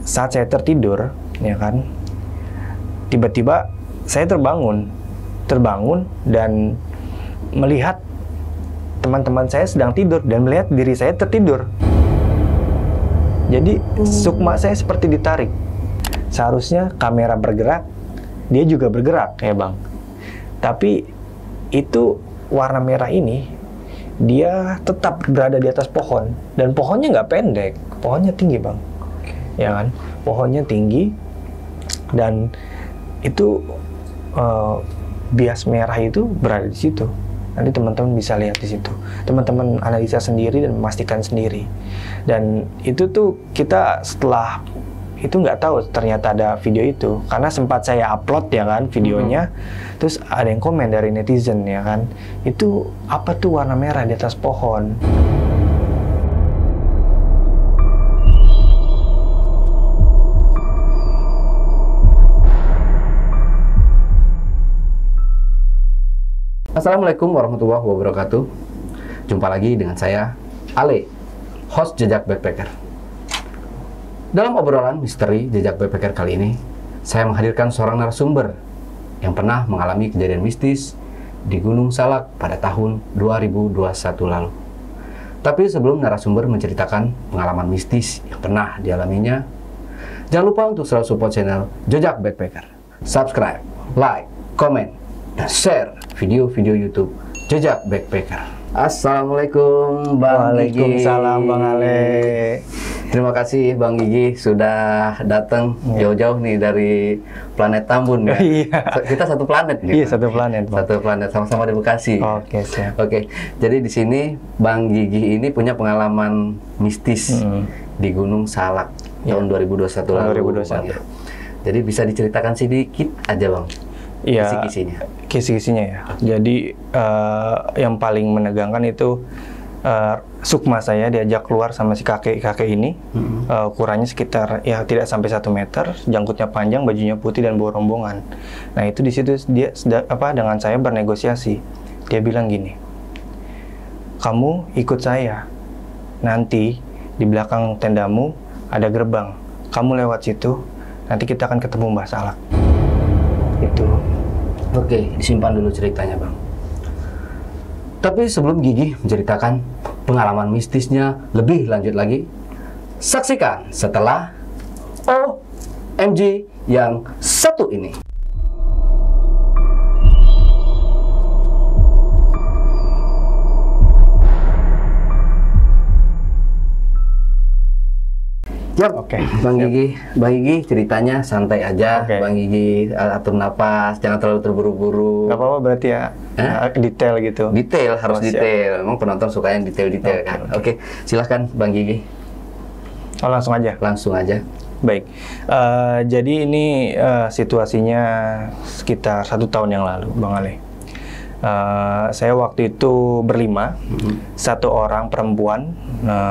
saat saya tertidur, ya kan, tiba-tiba saya terbangun dan melihat teman-teman saya sedang tidur dan melihat diri saya tertidur. Jadi sukma saya seperti ditarik. Seharusnya kamera bergerak, dia juga bergerak ya Bang. Tapi itu warna merah ini, dia tetap berada di atas pohon. Dan pohonnya nggak pendek, pohonnya tinggi Bang. Ya kan, pohonnya tinggi dan itu bias merah itu berada di situ. Nanti teman-teman bisa lihat di situ. Teman-teman analisa sendiri dan memastikan sendiri. Dan itu tuh kita setelah itu nggak tahu ternyata ada video itu karena sempat saya upload ya kan videonya. Terus ada yang komen dari netizen ya kan, itu apa tuh warna merah di atas pohon? Assalamualaikum warahmatullahi wabarakatuh. Jumpa lagi dengan saya, Ale, host Jejak Backpacker. Dalam obrolan misteri Jejak Backpacker kali ini, saya menghadirkan seorang narasumber yang pernah mengalami kejadian mistis di Gunung Salak pada tahun 2021 lalu. Tapi sebelum narasumber menceritakan pengalaman mistis yang pernah dialaminya, jangan lupa untuk selalu support channel Jejak Backpacker. Subscribe, like, komen, dan share video-video YouTube Jejak Backpacker. Assalamualaikum Bang Gigi. Waalaikumsalam Bang Ale. Terima kasih Bang Gigi sudah datang jauh-jauh nih dari planet Tambun ya. Iya. Kita satu planet gitu. Iya, satu planet Bang. Satu planet sama-sama di Bekasi. Oke, siap. Oke. Jadi di sini Bang Gigi ini punya pengalaman mistis di Gunung Salak tahun 2021 lalu. 2021. Bang, ya. Jadi bisa diceritakan sedikit aja Bang. Iya, kisi-kisinya ya. Jadi yang paling menegangkan itu sukma saya diajak keluar sama si kakek ini. Ukurannya sekitar ya tidak sampai 1 meter, janggutnya panjang, bajunya putih dan bawa rombongan. Nah itu di situ dia dengan saya bernegosiasi. Dia bilang gini, kamu ikut saya, nanti di belakang tendamu ada gerbang, kamu lewat situ, nanti kita akan ketemu Mbah Salak. Itu. Oke, disimpan dulu ceritanya Bang. Tapi sebelum Gigi menceritakan pengalaman mistisnya lebih lanjut lagi, saksikan setelah OMG yang satu ini. Yap, Oke. Bang Gigi ceritanya santai aja. Oke. Bang Gigi atur napas, jangan terlalu terburu-buru. Gak apa-apa berarti ya, detail gitu. Detail, harus Oh, siap. detail. Memang penonton suka yang detail-detail kan. Oke, silahkan Bang Gigi. Oh, langsung aja. Langsung aja. Baik, jadi ini situasinya sekitar 1 tahun yang lalu, Bang Ale. Saya waktu itu berlima, 1 orang perempuan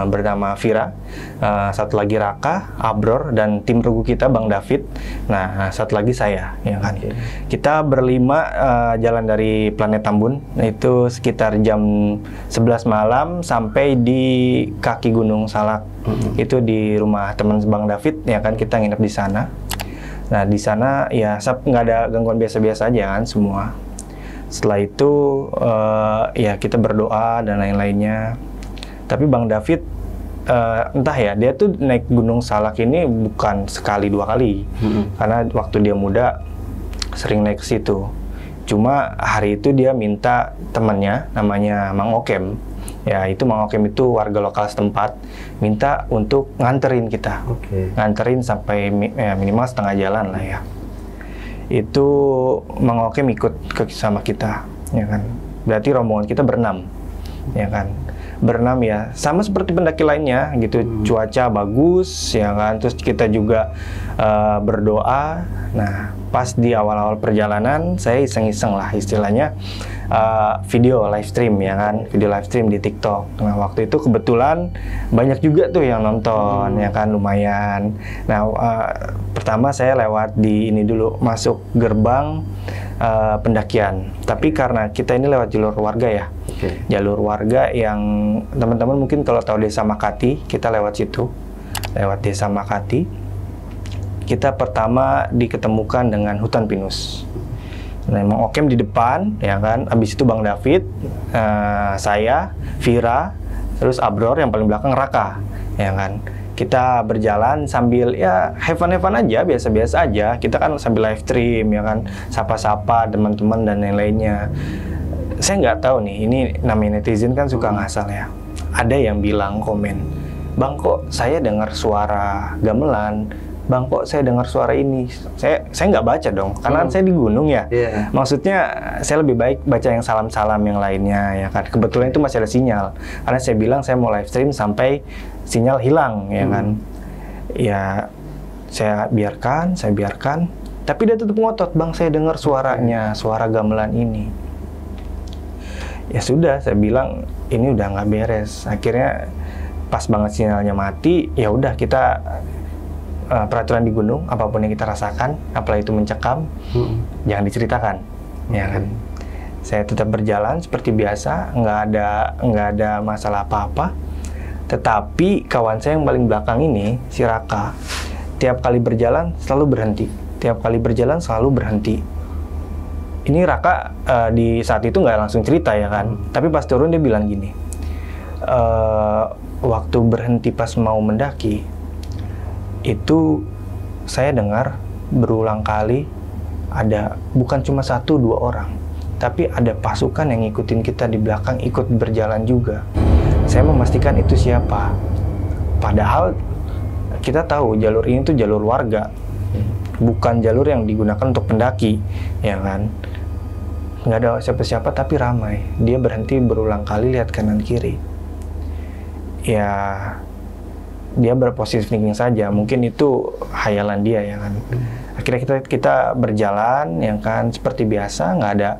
bernama Vira, 1 lagi Raka, Abror, dan tim regu kita Bang David. Nah, 1 lagi saya, ya kan. Kita berlima jalan dari Planet Tambun, itu sekitar jam 11 malam sampai di kaki Gunung Salak. Itu di rumah teman Bang David, ya kan, kita nginep di sana. Nah, di sana ya nggak ada gangguan biasa-biasa aja kan semua. Setelah itu ya kita berdoa dan lain-lainnya. Tapi Bang David entah ya, dia tuh naik Gunung Salak ini bukan sekali 2 kali. Karena waktu dia muda sering naik ke situ. Cuma hari itu dia minta temannya namanya Mang Okem. Ya itu Mang Okem itu warga lokal setempat, minta untuk nganterin kita. Nganterin sampai minimal setengah jalan lah ya. Itu Mang Okem ikut sama kita, ya kan. Berarti rombongan kita berenam, ya kan. Berenam ya, sama seperti pendaki lainnya gitu. Cuaca bagus, ya kan. Terus kita juga berdoa. Nah, pas di awal-awal perjalanan, saya iseng-iseng lah istilahnya video live stream, ya kan. Video live stream di TikTok. Nah, waktu itu kebetulan banyak juga tuh yang nonton, ya kan, lumayan. Nah, pertama saya lewat di ini dulu, masuk gerbang pendakian. Tapi karena kita ini lewat jalur warga ya, jalur warga yang teman-teman mungkin kalau tahu Desa Makati, kita lewat situ. lewat desa Makati. Kita pertama diketemukan dengan hutan pinus. Nah, Mang Okem di depan, ya kan. Abis itu Bang David, saya, Vira, terus Abror yang paling belakang Raka, ya kan. Kita berjalan sambil ya have fun aja, biasa-biasa aja. Kita kan sambil live stream, ya kan, sapa-sapa teman-teman dan lain-lainnya. Saya nggak tahu nih, ini namanya netizen kan suka ngasal ya. Ada yang bilang komen, Bang kok saya dengar suara gamelan, Bang kok saya dengar suara ini. Saya nggak baca dong, karena saya di gunung ya. Maksudnya saya lebih baik baca yang salam-salam yang lainnya ya kan. Kebetulan itu masih ada sinyal. Karena saya bilang saya mau live stream sampai sinyal hilang ya kan. Ya saya biarkan. Tapi dia tetap ngotot, Bang saya dengar suaranya, suara gamelan ini. Ya sudah, saya bilang ini udah nggak beres. Akhirnya pas banget sinyalnya mati, ya udah kita peraturan di gunung, apapun yang kita rasakan, apalagi itu mencekam, jangan diceritakan, ya kan. Saya tetap berjalan seperti biasa, nggak ada masalah apa-apa. Tetapi kawan saya yang paling belakang ini, si Raka, tiap kali berjalan selalu berhenti. Ini Raka di saat itu nggak langsung cerita ya kan, tapi pas turun dia bilang gini, waktu berhenti pas mau mendaki, itu saya dengar berulang kali ada bukan cuma 1-2 orang, tapi ada pasukan yang ngikutin kita di belakang ikut berjalan juga. Saya memastikan itu siapa. Padahal kita tahu jalur ini tuh jalur warga, bukan jalur yang digunakan untuk pendaki, ya kan. Nggak ada siapa-siapa tapi ramai. Dia berhenti berulang kali lihat kanan kiri. Ya dia berpositif thinking saja, mungkin itu hayalan dia ya kan. Akhirnya kita berjalan ya kan seperti biasa, nggak ada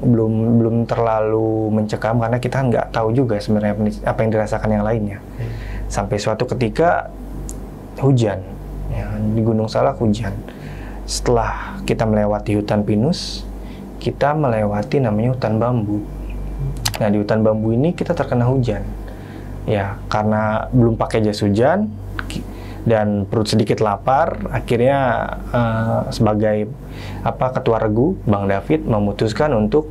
belum terlalu mencekam karena kita nggak tahu juga sebenarnya apa yang dirasakan yang lainnya. Sampai suatu ketika hujan ya, di Gunung Salak hujan. Setelah kita melewati hutan pinus, kita melewati namanya hutan bambu. Nah di hutan bambu ini kita terkena hujan. Ya, karena belum pakai jas hujan dan perut sedikit lapar, akhirnya sebagai ketua regu, Bang David memutuskan untuk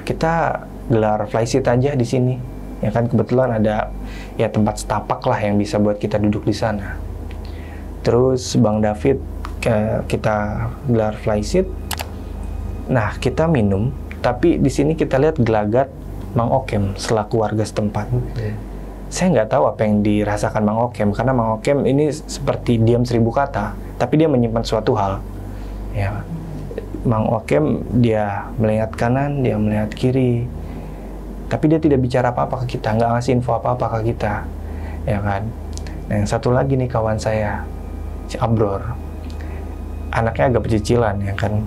kita gelar flysheet aja di sini. Ya kan kebetulan ada ya tempat setapak lah yang bisa buat kita duduk di sana. Terus Bang David kita gelar flysheet. Nah, kita minum, tapi di sini kita lihat gelagat Mang Okem selaku warga setempat. Saya nggak tahu apa yang dirasakan Mang Okem, karena Mang Okem ini seperti diam 1000 kata, tapi dia menyimpan suatu hal. Ya, Mang Okem dia melihat kanan, dia melihat kiri, tapi dia tidak bicara apa-apa ke kita, nggak ngasih info apa-apa ke kita, ya kan. Nah, yang satu lagi nih kawan saya, si Abror, anaknya agak pecicilan, ya kan.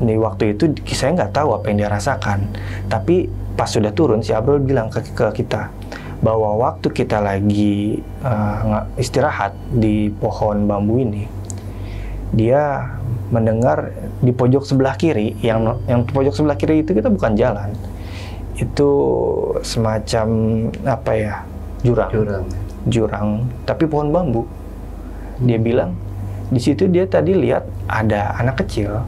Di waktu itu saya nggak tahu apa yang dia rasakan, tapi pas sudah turun si Abror bilang ke kita bahwa waktu kita lagi istirahat di pohon bambu ini, dia mendengar di pojok sebelah kiri, yang pojok sebelah kiri itu kita bukan jalan, itu semacam jurang, tapi pohon bambu. Dia bilang di situ dia tadi lihat ada anak kecil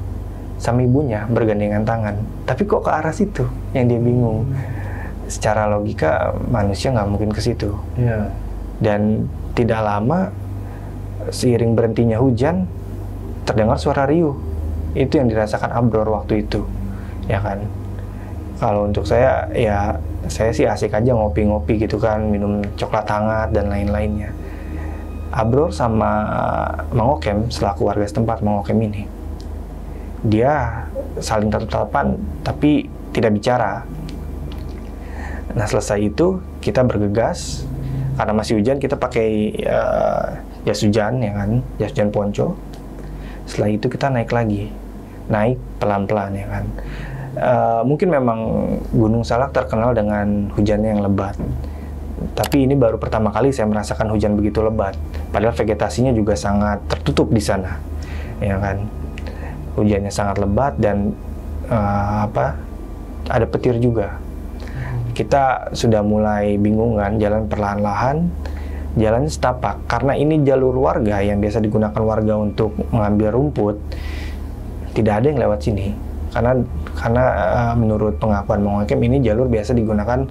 sama ibunya bergandengan tangan, tapi kok ke arah situ, yang dia bingung. Secara logika manusia nggak mungkin ke situ. Dan tidak lama seiring berhentinya hujan terdengar suara riuh. Itu yang dirasakan Abror waktu itu, ya kan. Kalau untuk saya ya saya sih asik aja ngopi-ngopi gitu kan, minum coklat hangat dan lain-lainnya. Abror sama Mang Okem selaku warga setempat, Mang Okem ini dia saling tatap-tatapan tapi tidak bicara. Nah selesai itu kita bergegas, karena masih hujan kita pakai jas hujan ya kan, jas hujan ponco. Setelah itu kita naik pelan-pelan ya kan. Mungkin memang Gunung Salak terkenal dengan hujannya yang lebat, tapi ini baru pertama kali saya merasakan hujan begitu lebat, padahal vegetasinya juga sangat tertutup di sana ya kan. Hujannya sangat lebat dan ada petir juga. Kita sudah mulai bingungan, jalan perlahan-lahan. jalannya setapak. Karena ini jalur warga yang biasa digunakan warga untuk mengambil rumput, tidak ada yang lewat sini. Karena menurut pengakuan Mang Okem, ini jalur biasa digunakan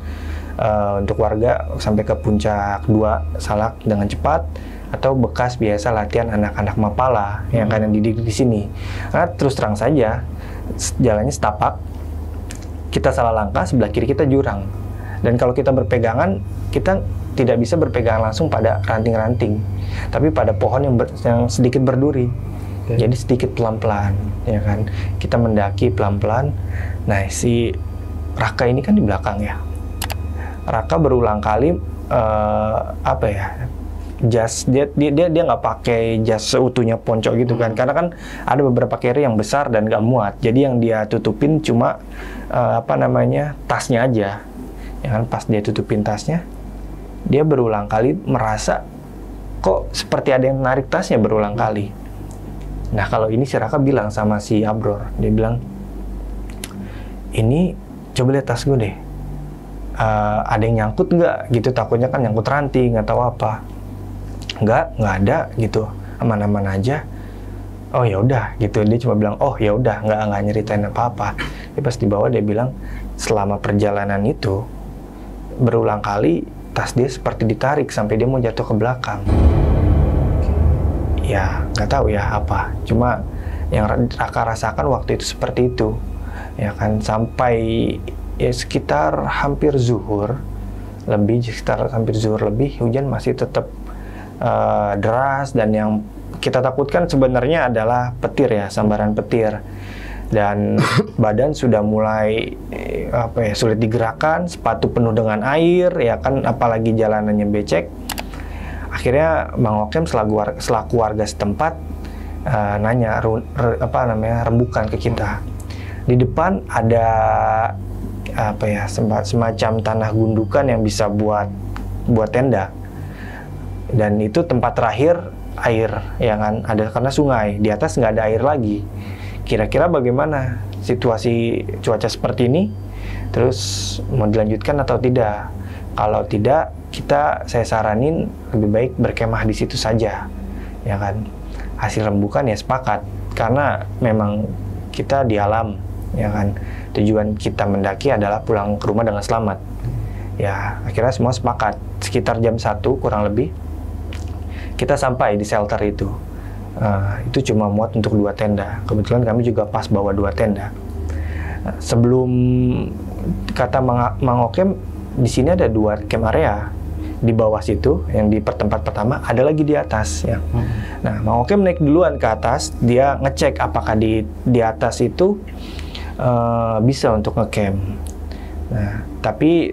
untuk warga sampai ke puncak 2 Salak dengan cepat, atau bekas biasa latihan anak-anak Mapala yang kan yang dididik di sini. Karena terus terang saja, jalannya setapak, kita salah langkah, sebelah kiri kita jurang. Dan kalau kita berpegangan, kita tidak bisa berpegangan langsung pada ranting-ranting, tapi pada pohon yang sedikit berduri. Jadi sedikit pelan-pelan, ya kan. Kita mendaki pelan-pelan. Nah, si Raka ini kan di belakang ya. Raka berulang kali jas, dia nggak pakai jas seutuhnya ponco gitu kan, karena kan ada beberapa carry yang besar dan nggak muat. Jadi yang dia tutupin cuma tasnya aja, ya kan. Pas dia tutupin tasnya, dia berulang kali merasa kok seperti ada yang narik tasnya berulang kali. Nah, kalau ini si Raka bilang sama si Abror, dia bilang, ini coba lihat tas gue deh, ada yang nyangkut nggak gitu, takutnya kan nyangkut ranting atau apa. Nggak ada gitu, aman-aman aja. Oh ya udah gitu, dia cuma bilang oh ya udah, nggak nyeritain apa-apa. Tapi pas di bawah dia bilang selama perjalanan itu berulang kali tas dia seperti ditarik sampai dia mau jatuh ke belakang. Ya nggak tahu ya apa, cuma yang Raka rasakan waktu itu seperti itu, ya kan. Sampai ya sekitar hampir zuhur lebih, hujan masih tetap deras, dan yang kita takutkan sebenarnya adalah petir ya, sambaran petir, dan badan sudah mulai sulit digerakkan, sepatu penuh dengan air, ya kan, apalagi jalanannya becek. Akhirnya Mang Okem selaku warga setempat nanya rembukan ke kita. Di depan ada semacam tanah gundukan yang bisa buat tenda. Dan itu tempat terakhir air, ya kan, ada karena sungai, di atas nggak ada air lagi. Kira-kira bagaimana situasi cuaca seperti ini? Terus mau dilanjutkan atau tidak? Kalau tidak, saya saranin lebih baik berkemah di situ saja, ya kan. Hasil rembukan ya sepakat, karena memang kita di alam, ya kan. Tujuan kita mendaki adalah pulang ke rumah dengan selamat. Ya, akhirnya semua sepakat. Sekitar jam 1 kurang lebih, kita sampai di shelter itu. Itu cuma muat untuk 2 tenda. Kebetulan kami juga pas bawa 2 tenda. Sebelum kata Mang Okem, di sini ada 2 camp area. Di bawah situ, yang di tempat pertama, ada lagi di atas. Ya. Nah, Mang Okem naik duluan ke atas. Dia ngecek apakah di atas itu bisa untuk ngecamp. Nah, tapi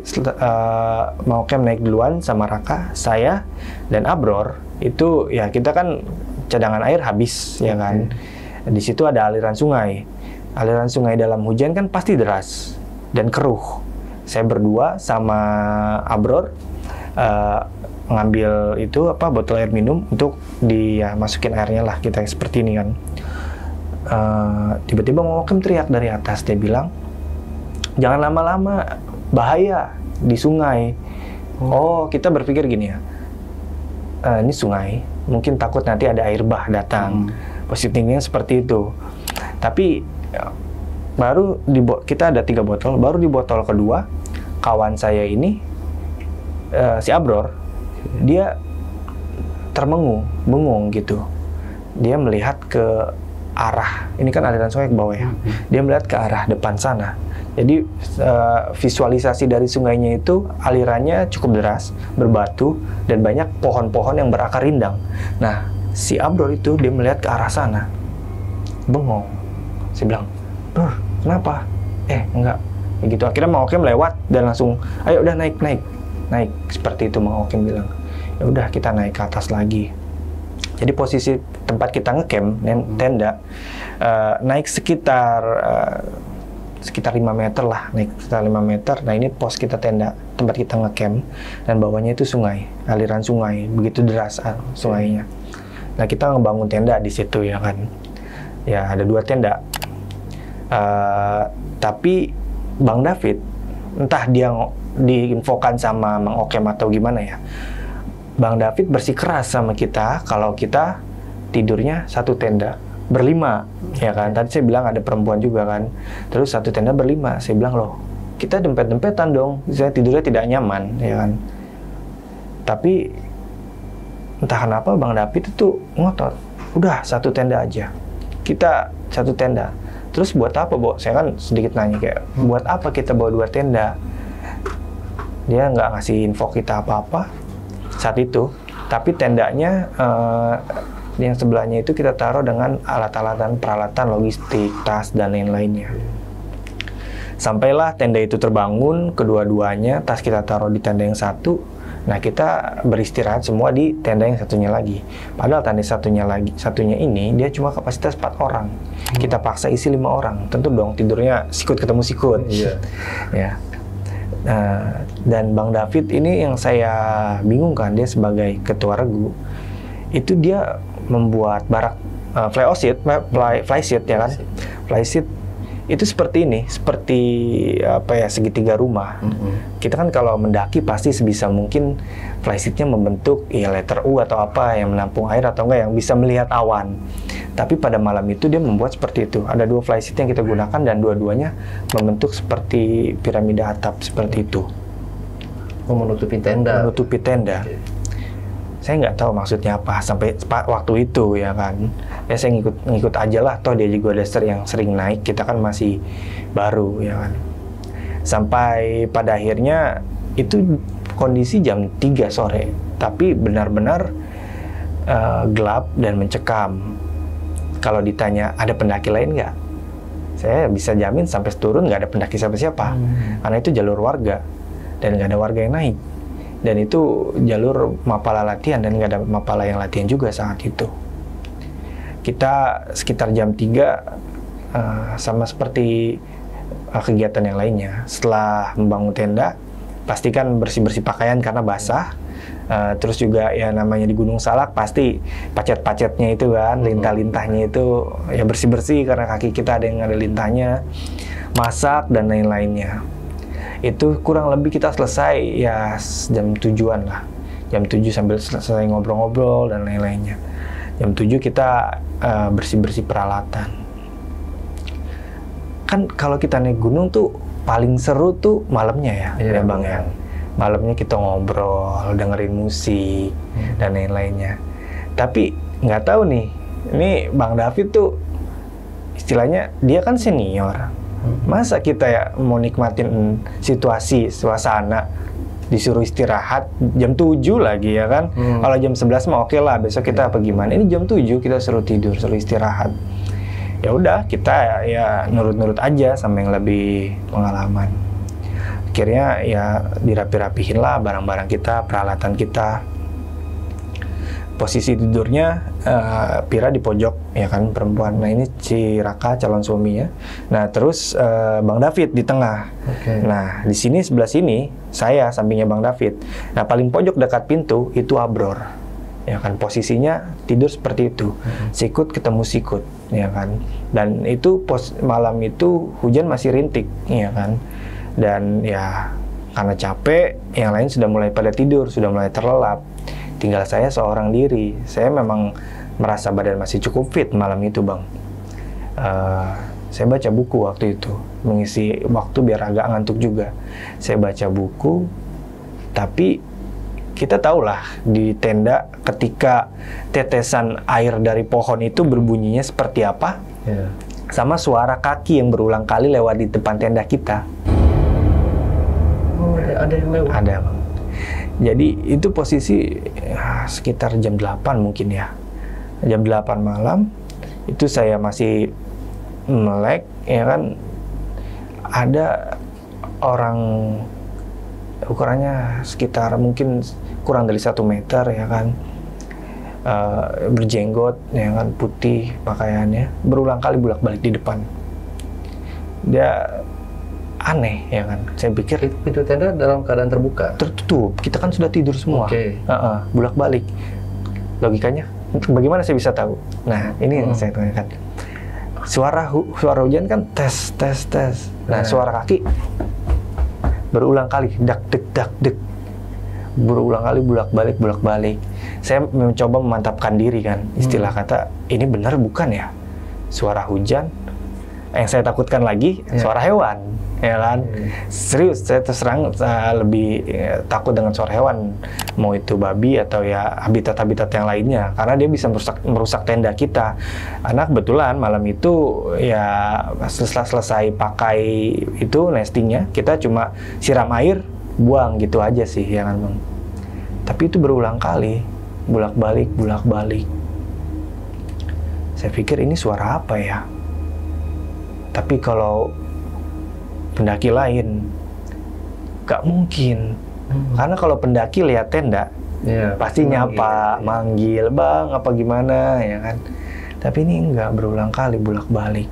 Mang Okem naik duluan sama Raka, saya, dan Abror. Itu ya kita kan cadangan air habis, ya kan. Di situ ada aliran sungai. Aliran sungai dalam hujan kan pasti deras dan keruh. Saya berdua sama Abror ngambil itu botol air minum untuk masukin airnya lah, kita seperti ini kan. Tiba-tiba Mang Okem teriak dari atas, dia bilang, jangan lama-lama, bahaya di sungai. Oh, kita berpikir gini ya, ini sungai, mungkin takut nanti ada air bah datang. Positifnya seperti itu. Tapi baru kita ada 3 botol, baru di botol kedua, kawan saya ini, si Abror, dia bengong gitu. Dia melihat ke arah, ini kan aliran sungai ke bawah ya. Dia melihat ke arah depan sana. Jadi visualisasi dari sungainya itu alirannya cukup deras, berbatu, dan banyak pohon-pohon yang berakar rindang. Nah, si Abror itu dia melihat ke arah sana, bengong. Saya bilang, Bror, kenapa? Enggak. Begitu. Akhirnya Mang Okem lewat dan langsung, ayo udah naik. Seperti itu Mang Okem bilang. Ya udah, kita naik ke atas lagi. Jadi posisi tempat kita ngecamp, tenda, naik sekitar 5 meter lah, naik sekitar 5 meter. Nah, ini pos kita tenda, tempat kita ngecamp, dan bawahnya itu sungai, aliran sungai, begitu deras sungainya. Nah, kita ngebangun tenda di situ, ya kan. Ya, ada 2 tenda. Tapi Bang David, entah dia diinfokan sama Mang Okem atau gimana ya, Bang David bersikeras sama kita kalau kita tidurnya satu tenda berlima, ya kan? Tadi saya bilang ada perempuan juga kan. Terus satu tenda berlima. Saya bilang, loh, kita dempet-dempetan dong. Saya tidurnya tidak nyaman, ya kan? Tapi entah kenapa Bang David itu ngotot. Udah satu tenda aja. Kita satu tenda. Terus buat apa, Bo? Saya kan sedikit nanya kayak, buat apa kita bawa 2 tenda? Dia nggak ngasih info kita apa-apa saat itu. Tapi tendanya yang sebelahnya itu kita taruh dengan alat-alatan, peralatan, logistik, tas, dan lain-lainnya. Sampailah tenda itu terbangun, kedua-duanya, tas kita taruh di tenda yang satu. Nah, kita beristirahat semua di tenda yang satunya lagi. Padahal tenda satunya ini, dia cuma kapasitas 4 orang. Kita paksa isi 5 orang. Tentu dong, tidurnya sikut ketemu sikut. Iya. Ya. Dan Bang David ini yang saya bingung kan, dia sebagai ketua regu, itu dia membuat barak flysheet ya kan, flysheet itu seperti ini, seperti apa ya, segitiga rumah. Kita kan kalau mendaki pasti sebisa mungkin flysheetnya membentuk ya letter U atau apa yang menampung air atau enggak yang bisa melihat awan. Tapi pada malam itu dia membuat seperti itu. Ada 2 flysheet yang kita gunakan dan dua-duanya membentuk seperti piramida atap seperti itu. Menutupi tenda. Menutupi tenda. Okay. Saya nggak tahu maksudnya apa sampai waktu itu ya kan. Ya saya ngikut aja lah, toh dia juga yang sering naik, kita kan masih baru ya kan. Sampai pada akhirnya itu kondisi jam 3 sore, tapi benar-benar gelap dan mencekam. Kalau ditanya ada pendaki lain nggak, saya bisa jamin sampai turun nggak ada pendaki siapa-siapa, karena itu jalur warga dan nggak ada warga yang naik. Dan itu jalur mapala latihan dan nggak ada mapala yang latihan juga saat itu. Kita sekitar jam 3 sama seperti kegiatan yang lainnya. Setelah membangun tenda, pastikan bersih-bersih pakaian karena basah. Terus juga ya namanya di Gunung Salak pasti pacet-pacetnya itu kan, lintah-lintahnya itu ya bersih-bersih karena kaki kita ada yang ada lintahnya. Masak dan lain-lainnya. Itu kurang lebih kita selesai ya jam 7-an lah. Jam 7 sambil selesai ngobrol-ngobrol dan lain-lainnya. Jam 7 kita bersih-bersih peralatan. Kan kalau kita naik gunung tuh paling seru tuh malamnya ya, ya Bang ya. Malamnya kita ngobrol, dengerin musik dan lain-lainnya. Tapi nggak tahu nih, ini Bang David tuh istilahnya dia kan senior. Masa kita ya mau nikmatin situasi, suasana, disuruh istirahat jam 7 lagi ya kan. Kalau jam 11 mah oke lah, besok kita apa gimana. Ini jam 7 kita suruh tidur, suruh istirahat. Ya udah, kita ya nurut-nurut aja sama yang lebih pengalaman. Akhirnya ya dirapi-rapihin lah barang-barang kita, peralatan kita. Posisi tidurnya Pira di pojok ya kan, perempuan. Nah ini si Raka calon suaminya. Nah terus Bang David di tengah. Nah di sini sebelah sini saya sampingnya Bang David. Nah paling pojok dekat pintu itu Abror. Ya kan, posisinya tidur seperti itu. Sikut ketemu sikut ya kan. Dan itu malam itu hujan masih rintik ya kan. Dan ya karena capek, yang lain sudah mulai pada tidur, sudah mulai terlelap. Tinggal saya seorang diri. Saya memang merasa badan masih cukup fit malam itu, Bang. Saya baca buku waktu itu, mengisi waktu biar agak ngantuk juga. Saya baca buku, tapi kita tahulah di tenda ketika tetesan air dari pohon itu berbunyinya seperti apa, sama suara kaki yang berulang kali lewat di depan tenda kita. Oh, ada yang lewat? Ada, Bang. Jadi itu posisi sekitar jam 8 mungkin ya. Jam 8 malam itu saya masih melek ya kan. Ada orang ukurannya sekitar mungkin kurang dari 1 meter ya kan. Berjenggot ya kan, putih pakaiannya, berulang kali bolak-balik di depan. Dia aneh ya kan, saya pikir pintu tenda dalam keadaan terbuka, tertutup, kita kan sudah tidur semua. Bolak-balik, logikanya bagaimana saya bisa tahu? Nah ini yang saya tanyakan, suara hujan kan tes. Nah suara kaki berulang kali dak dek. berulang kali bolak-balik. Saya mencoba memantapkan diri kan, istilah kata, ini benar bukan ya suara hujan? Yang saya takutkan lagi suara hewan, ya kan? Serius, saya terserang lebih takut dengan suara hewan, mau itu babi atau ya habitat-habitat yang lainnya, karena dia bisa merusak tenda kita. Karena kebetulan malam itu ya setelah selesai pakai itu nestingnya, kita cuma siram air, buang gitu aja sih, ya kan Bang? Tapi itu berulang kali, bolak-balik. Saya pikir ini suara apa ya? Tapi kalau pendaki lain, gak mungkin. Karena kalau pendaki lihat tenda, pasti nyapa, manggil, Bang, apa gimana, ya kan? Tapi ini enggak, berulang kali, bolak-balik.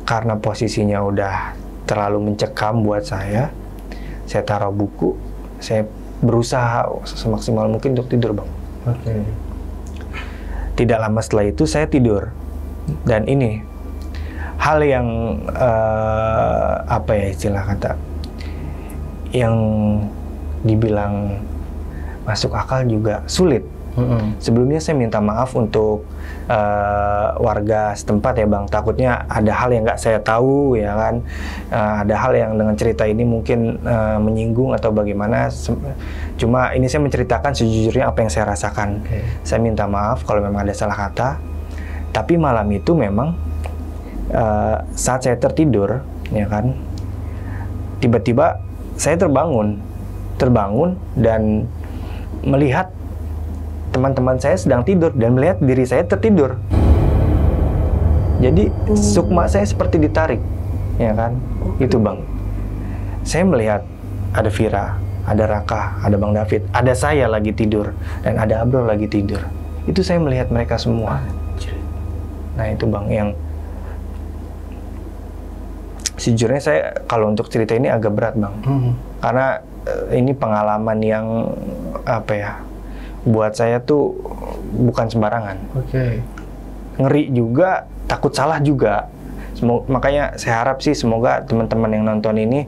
Karena posisinya udah terlalu mencekam buat saya taruh buku, saya berusaha semaksimal mungkin untuk tidur, Bang. Tidak lama setelah itu saya tidur. Dan ini hal yang apa ya istilah kata, yang dibilang masuk akal juga sulit. Sebelumnya saya minta maaf untuk warga setempat ya Bang, takutnya ada hal yang nggak saya tahu, ya kan, ada hal yang dengan cerita ini mungkin menyinggung atau bagaimana. Cuma ini saya menceritakan sejujurnya apa yang saya rasakan. Saya minta maaf kalau memang ada salah kata. Tapi malam itu memang saat saya tertidur, ya kan, tiba-tiba saya terbangun dan melihat teman-teman saya sedang tidur dan melihat diri saya tertidur. Jadi sukma saya seperti ditarik, ya kan, itu Bang. Saya melihat ada Vira, ada Raka, ada Bang David, ada saya lagi tidur dan ada Abro lagi tidur. Itu saya melihat mereka semua. Nah itu Bang yang sejujurnya saya kalau untuk cerita ini agak berat Bang, karena ini pengalaman yang apa ya, buat saya tuh bukan sembarangan. Ngeri juga, takut salah juga. Makanya saya harap sih semoga teman-teman yang nonton ini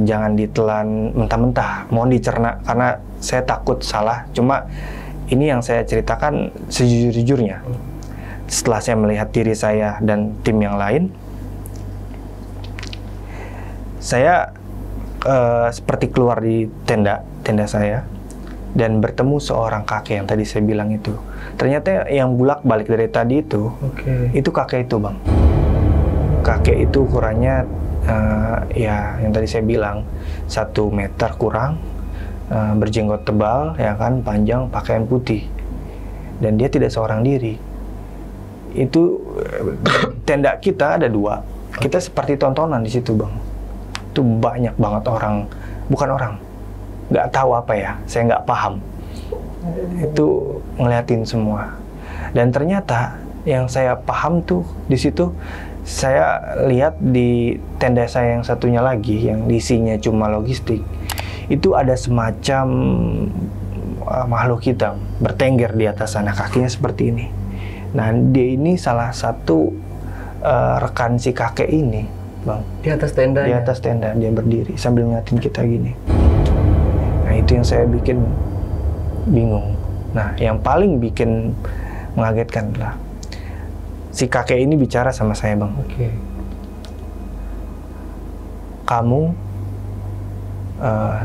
jangan ditelan mentah-mentah, mohon dicerna, karena saya takut salah. Cuma ini yang saya ceritakan sejujur-jujurnya. Setelah saya melihat diri saya dan tim yang lain, saya seperti keluar di tenda saya dan bertemu seorang kakek yang tadi saya bilang itu. Ternyata yang bolak-balik dari tadi itu, itu kakek itu Bang. Kakek itu ukurannya ya yang tadi saya bilang 1 meter kurang, berjenggot tebal, ya kan, panjang, pakaian putih, dan dia tidak seorang diri. Itu tenda kita ada 2, kita seperti tontonan di situ Bang. Itu banyak banget orang, bukan orang, nggak tahu apa ya, saya nggak paham. Itu ngeliatin semua. Dan ternyata yang saya paham tuh di situ, saya lihat di tenda saya yang satunya lagi, yang isinya cuma logistik, itu ada semacam makhluk hitam bertengger di atas sana, kakinya seperti ini. Nah dia ini salah satu rekan si kakek ini Bang. Di atas tenda. Di atas tenda dia berdiri sambil ngeliatin kita gini. Nah itu yang saya bikin bingung. Nah yang paling bikin mengagetkan adalah si kakek ini bicara sama saya Bang. Kamu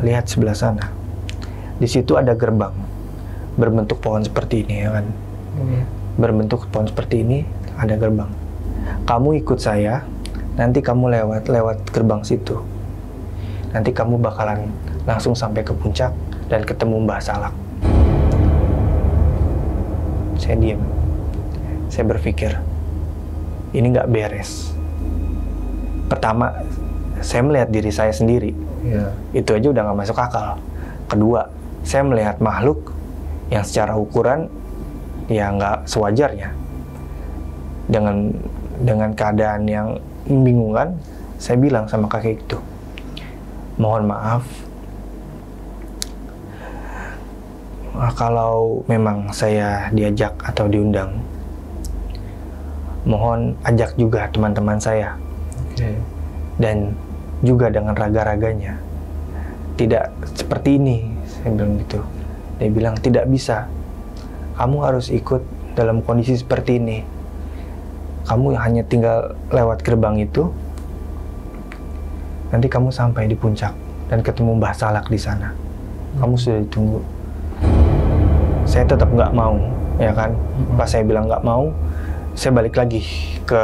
lihat sebelah sana. Di situ ada gerbang berbentuk pohon seperti ini, ya kan? Berbentuk pohon seperti ini, ada gerbang. Kamu ikut saya. Nanti kamu lewat gerbang situ. Nanti kamu bakalan langsung sampai ke puncak dan ketemu Mbah Salak. Saya diam. Saya berpikir, ini nggak beres. Pertama, saya melihat diri saya sendiri. Itu aja udah nggak masuk akal. Kedua, saya melihat makhluk yang secara ukuran ya nggak sewajarnya. Dengan keadaan yang membingungkan, saya bilang sama kakek itu, mohon maaf, kalau memang saya diajak atau diundang, mohon ajak juga teman-teman saya, dan juga dengan raga-raganya. tidak seperti ini. Saya bilang gitu. Dia bilang tidak bisa. Kamu harus ikut dalam kondisi seperti ini. Kamu hanya tinggal lewat gerbang itu. Nanti kamu sampai di puncak dan ketemu Mbah Salak di sana. Kamu sudah ditunggu. Saya tetap nggak mau, ya kan? Pas saya bilang nggak mau, saya balik lagi ke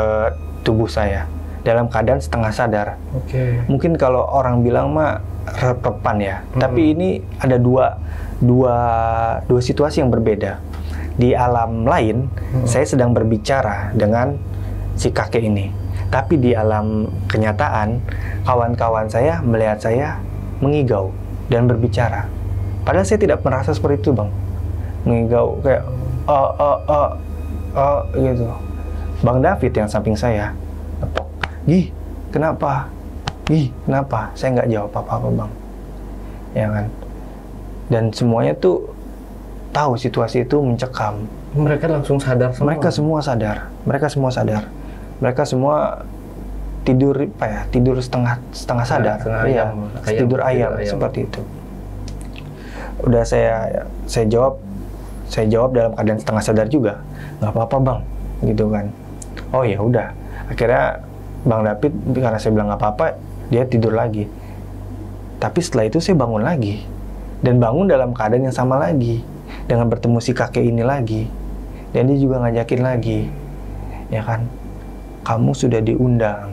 tubuh saya dalam keadaan setengah sadar. Mungkin kalau orang bilang mah repepan ya, tapi ini ada dua situasi yang berbeda. Di alam lain, saya sedang berbicara dengan si kakek ini, tapi di alam kenyataan, kawan-kawan saya melihat saya mengigau dan berbicara. Padahal saya tidak merasa seperti itu, Bang. Mengigau kayak gitu. Bang David yang samping saya nepok, "Gih, kenapa? Gih, kenapa?" Saya nggak jawab apa-apa, Bang. Ya kan? Dan semuanya tuh tahu situasi itu mencekam. Mereka langsung sadar semua? Mereka semua sadar. Mereka semua tidur tidur setengah sadar. Iya, tidur ayam seperti itu. Udah saya jawab dalam keadaan setengah sadar juga. Nggak apa-apa, Bang, gitu kan. Oh ya udah. Akhirnya Bang David, karena saya bilang nggak apa-apa, dia tidur lagi. Tapi setelah itu saya bangun lagi, dan bangun dalam keadaan yang sama lagi, dengan bertemu si kakek ini lagi. Dan dia juga ngajakin lagi, ya kan, kamu sudah diundang,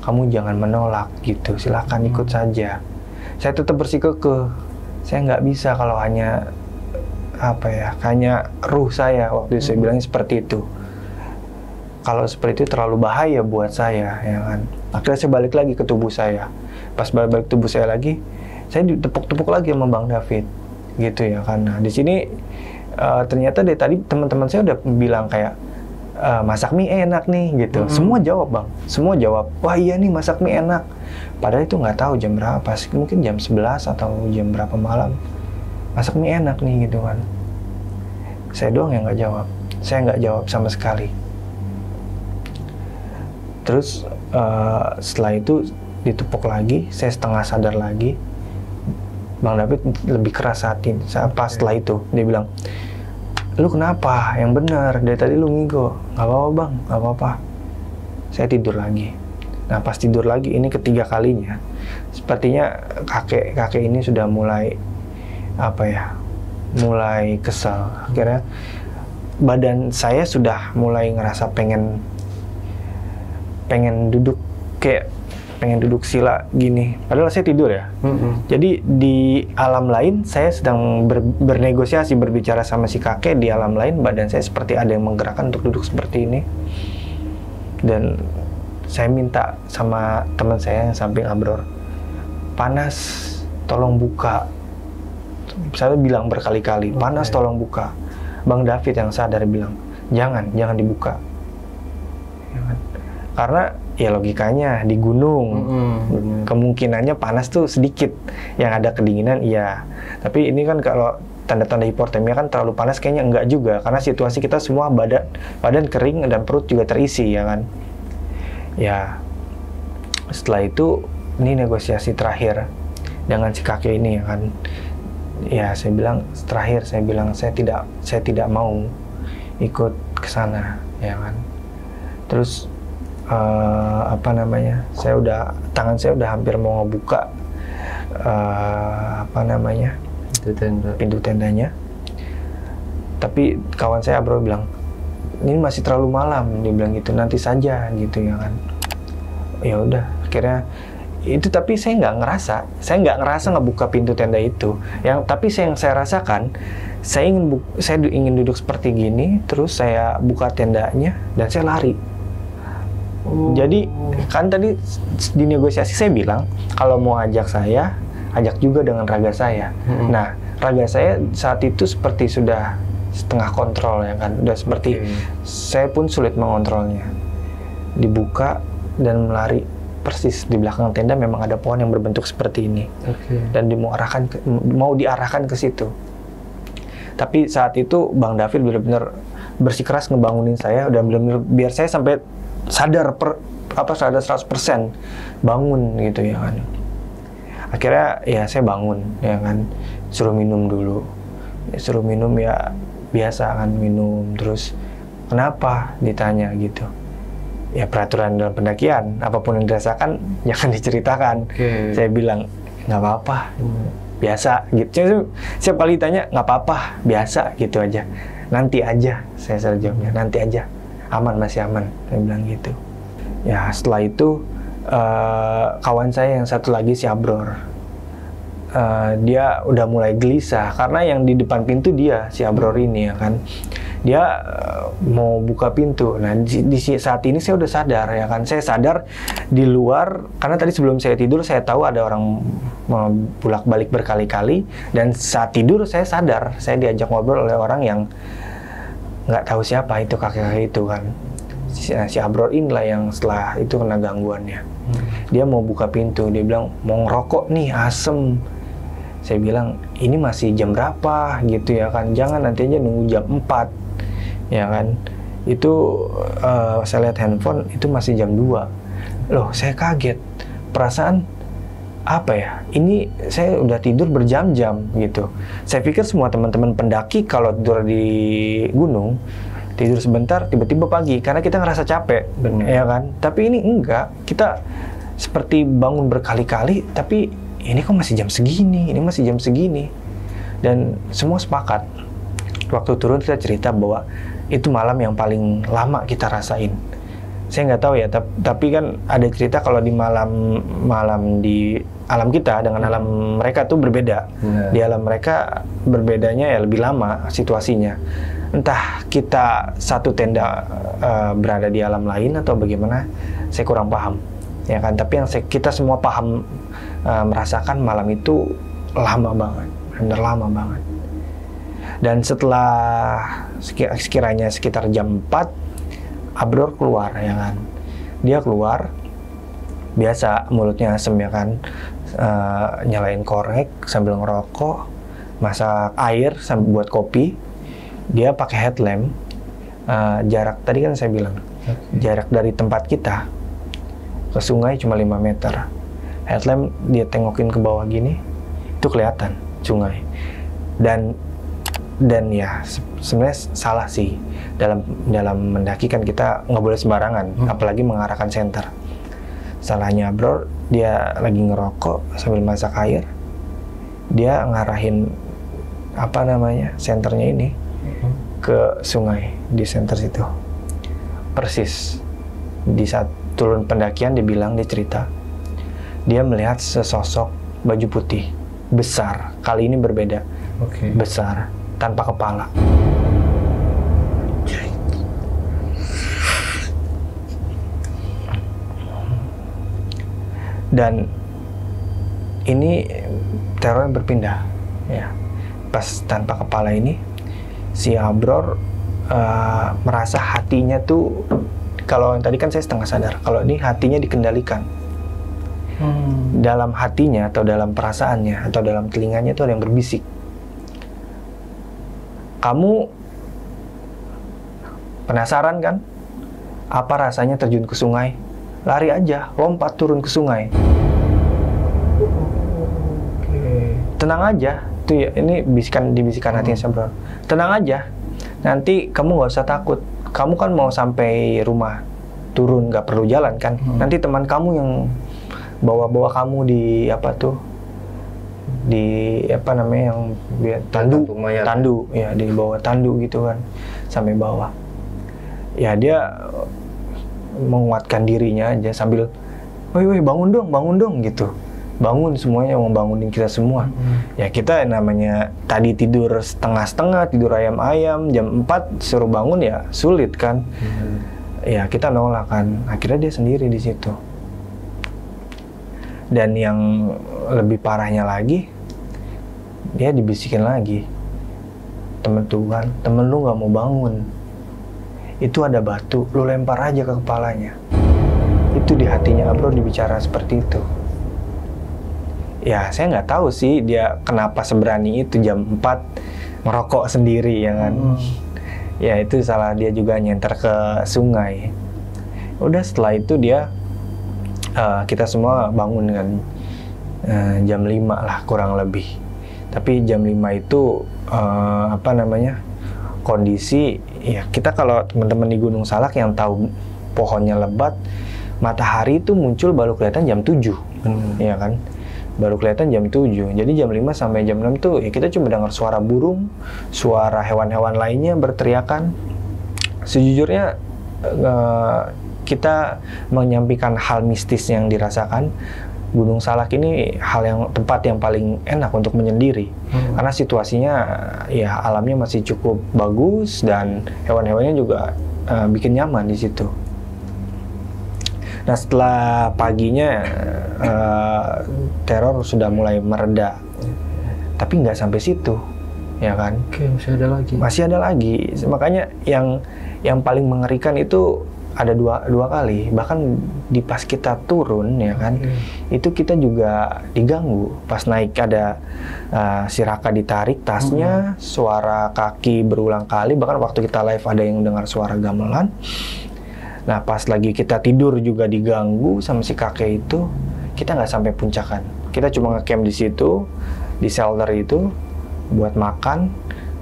kamu jangan menolak gitu, silakan ikut saja. Saya tetap bersikukuh, saya nggak bisa kalau hanya hanya ruh saya. Waktu itu saya bilangnya seperti itu. Kalau seperti itu terlalu bahaya buat saya, ya kan. Akhirnya saya balik lagi ke tubuh saya. Pas balik tubuh saya lagi, saya ditepuk-tepuk lagi sama Bang David, gitu ya kan. Nah, di sini ternyata dari tadi teman-teman saya udah bilang kayak masak mie enak nih, gitu. Semua jawab, Bang. Semua jawab, wah iya nih masak mie enak. Padahal itu nggak tahu jam berapa, mungkin jam 11 atau jam berapa malam. Masak mie enak nih, gitu kan. Saya doang yang nggak jawab. Saya nggak jawab sama sekali. Terus setelah itu ditepuk lagi, saya setengah sadar lagi. Bang David lebih keras hati. Pas setelah itu dia bilang, "Lu kenapa? Yang benar, dari tadi lu ngigo." "Nggak apa-apa, Bang, nggak apa-apa." Saya tidur lagi. Nah, pas tidur lagi, ini ketiga kalinya, sepertinya kakek ini sudah mulai mulai kesal. Akhirnya badan saya sudah mulai ngerasa pengen duduk sila gini. Padahal saya tidur ya. Jadi di alam lain saya sedang bernegosiasi, berbicara sama si kakek. Di alam lain badan saya seperti ada yang menggerakkan untuk duduk seperti ini. Dan saya minta sama teman saya yang samping Abror, "Panas, tolong buka." Saya bilang berkali-kali, "Panas, tolong buka." Bang David yang sadar bilang, jangan dibuka. Karena ya logikanya di gunung, kemungkinannya panas tuh sedikit, yang ada kedinginan iya. Tapi ini kan kalau tanda-tanda hipotermia kan terlalu panas kayaknya enggak juga, karena situasi kita semua badan kering dan perut juga terisi, ya kan. Ya setelah itu ini negosiasi terakhir dengan si kakek ini, ya kan. Ya saya bilang terakhir, saya bilang saya tidak mau ikut ke sana, ya kan. Terus tangan saya udah hampir mau ngebuka pintu tendanya. Tapi kawan saya Bro bilang, "Ini masih terlalu malam." Dia bilang gitu, "Nanti saja," gitu, ya kan. Ya udah, akhirnya itu, tapi saya nggak ngerasa ngebuka pintu tenda itu. Tapi yang saya rasakan, saya ingin duduk seperti gini, terus saya buka tendanya dan saya lari. Jadi kan tadi di negosiasi saya bilang kalau mau ajak juga dengan raga saya. Nah, raga saya saat itu seperti sudah setengah kontrol, ya kan. Udah seperti saya pun sulit mengontrolnya. Dibuka dan melari persis di belakang tenda. Memang ada pohon yang berbentuk seperti ini. Dan mau diarahkan ke situ. Tapi saat itu Bang David benar-benar bersikeras ngebangunin saya, udah benar-benar biar saya sampai sadar 100% bangun gitu, ya kan. Akhirnya ya saya bangun, ya kan, suruh minum dulu. Ya, suruh minum ya biasa kan, minum terus. Kenapa? Ditanya gitu. Ya peraturan dalam pendakian, apapun yang dirasakan jangan diceritakan. Saya bilang nggak apa-apa, biasa gitu. Saya paling tanya nggak apa-apa, biasa gitu aja. Nanti aja, saya selalu jawabnya, nanti aja, aman, masih aman. Saya bilang gitu. Ya setelah itu kawan saya yang satu lagi si Abror, dia udah mulai gelisah karena yang di depan pintu dia si Abror ini ya kan, dia mau buka pintu. Nah di saat ini saya udah sadar ya kan, saya sadar di luar karena tadi sebelum saya tidur saya tahu ada orang bolak-balik berkali-kali, dan saat tidur saya sadar saya diajak ngobrol oleh orang yang nggak tahu siapa itu, kakek-kakek itu kan. Si Abror inilah yang setelah itu kena gangguannya. Dia mau buka pintu, dia bilang mau ngerokok nih, asem. Saya bilang ini masih jam berapa gitu ya kan, jangan nanti aja nunggu jam 4 ya kan. Itu saya lihat handphone itu masih jam 2. Loh saya kaget, perasaan apa ya, ini saya udah tidur berjam-jam gitu. Saya pikir semua teman-teman pendaki kalau tidur di gunung tidur sebentar tiba-tiba pagi karena kita ngerasa capek. Ya kan, tapi ini enggak, kita seperti bangun berkali-kali tapi ini kok masih jam segini, ini masih jam segini. Dan semua sepakat. Waktu turun kita cerita bahwa itu malam yang paling lama kita rasain. Saya nggak tahu ya, tapi kan ada cerita kalau di malam di alam kita dengan alam mereka tuh berbeda. Di alam mereka berbedanya ya lebih lama situasinya. Entah kita satu tenda berada di alam lain atau bagaimana, saya kurang paham. Ya kan, tapi yang kita semua paham, merasakan malam itu lama banget, benar lama banget. Dan setelah sekiranya sekitar jam 4, Abror keluar ya kan. Dia keluar, biasa mulutnya asem ya kan, nyalain korek sambil ngerokok, masak air sambil buat kopi. Dia pakai headlamp, jarak tadi kan saya bilang, jarak dari tempat kita ke sungai cuma 5 meter. Headlamp dia tengokin ke bawah gini, itu kelihatan sungai. Dan ya sebenarnya salah sih, dalam mendaki kan kita nggak boleh sembarangan, apalagi mengarahkan senter. Salahnya Abror, dia lagi ngerokok sambil masak air, dia ngarahin senternya ini ke sungai di senter situ. Persis di saat turun pendakian dia cerita dia melihat sesosok baju putih besar, kali ini berbeda. Besar, tanpa kepala. Dan ini teror yang berpindah ya. Pas tanpa kepala ini si Abror merasa hatinya tuh, kalau yang tadi kan saya setengah sadar, kalau ini hatinya dikendalikan. Dalam hatinya atau dalam perasaannya atau dalam telinganya tuh ada yang berbisik. Kamu penasaran kan? Apa rasanya terjun ke sungai? Lari aja, lompat turun ke sungai. Tenang aja. Itu ya, ini bisikan hatinya Abror. Tenang aja. Nanti kamu nggak usah takut. Kamu kan mau sampai rumah, turun nggak perlu jalan kan? Nanti teman kamu yang bawa kamu di yang tandu ya, di bawah tandu gitu kan sampai bawah. Ya dia menguatkan dirinya aja sambil woi bangun dong gitu. Bangun, semuanya mau bangunin kita semua. Ya kita namanya tadi tidur setengah-setengah, tidur ayam-ayam, jam 4 suruh bangun ya sulit kan. Ya kita nolak kan. Akhirnya dia sendiri di situ. Dan yang lebih parahnya lagi, dia dibisikin lagi. Temen Tuhan, temen lu gak mau bangun. Itu ada batu, lu lempar aja ke kepalanya. Itu di hatinya Abror dibicara seperti itu. Ya saya nggak tahu sih dia kenapa seberani itu jam 4 ngerokok sendiri ya kan. Ya itu salah dia juga, nyenter ke sungai. Udah setelah itu dia kita semua bangun kan. jam 5 lah kurang lebih. Tapi jam 5 itu kondisi ya, kita kalau teman-teman di Gunung Salak yang tahu pohonnya lebat, matahari itu muncul baru kelihatan jam 7. Ya kan? Baru kelihatan jam 7. Jadi jam 5 sampai jam 6 tuh ya kita cuma dengar suara burung, suara hewan-hewan lainnya berteriakan. Sejujurnya kita menyampaikan hal mistis yang dirasakan. Gunung Salak ini tempat yang paling enak untuk menyendiri. Karena situasinya ya alamnya masih cukup bagus dan hewan-hewannya juga bikin nyaman di situ. Nah, setelah paginya teror sudah mulai mereda, tapi nggak sampai situ, ya kan? Oke, masih ada lagi. Masih ada lagi. Makanya yang paling mengerikan itu ada dua kali. Bahkan di pas kita turun, ya kan? Itu kita juga diganggu. Pas naik ada si Raka ditarik tasnya, suara kaki berulang kali. Bahkan waktu kita live ada yang dengar suara gamelan. Nah, pas lagi kita tidur juga diganggu sama si kakek itu. Kita nggak sampai puncakan. Kita cuma ngecamp di situ, di shelter itu, buat makan.